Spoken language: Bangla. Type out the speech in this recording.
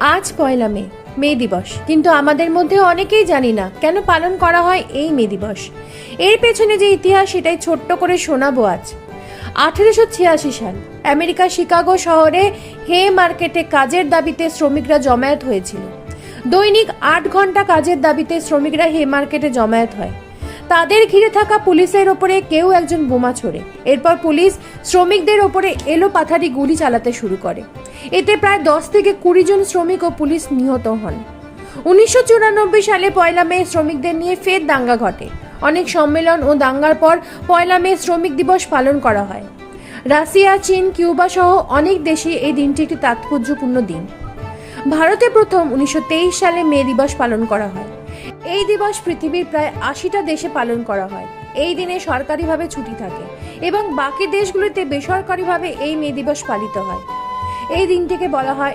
আজ পয়লা মে দিবস, কিন্তু আমাদের মধ্যে অনেকেই জানি না কেন পালন করা হয় এই মে দিবস। এর পেছনে যে ইতিহাস সেটাই ছোট্ট করে শোনাবো আজ। 1886 সাল আমেরিকার শিকাগো শহরে হে মার্কেটে কাজের দাবিতে শ্রমিকরা জমায়েত হয়েছিল। দৈনিক 8 ঘন্টা কাজের দাবিতে শ্রমিকরা হে মার্কেটে জমায়েত হয়। তাদের ঘিরে থাকা পুলিশের ওপরে কেউ একজন বোমা ছোড়ে। এরপর পুলিশ শ্রমিকদের ওপরে এলোপাথারি গুলি চালাতে শুরু করে। এতে প্রায় 10 থেকে 20 জন শ্রমিক ও পুলিশ নিহত হন। 1994 সালে পয়লা মে শ্রমিকদের নিয়ে ফের দাঙ্গা ঘটে। অনেক সম্মেলন ও দাঙ্গার পর পয়লা মে শ্রমিক দিবস পালন করা হয়। রাশিয়া, চীন, কিউবা সহ অনেক দেশে এই দিনটি একটি তাৎপর্যপূর্ণ দিন। ভারতে প্রথম 1923 সালে মে দিবস পালন করা হয়। এই দিবস পৃথিবীর প্রায় 80টা দেশে পালন করা হয়। এই দিনে সরকারিভাবে ছুটি থাকে এবং বাকি দেশগুলিতে বেসরকারিভাবে এই মে দিবস পালিত হয়। এই দিনটিকে বলা হয়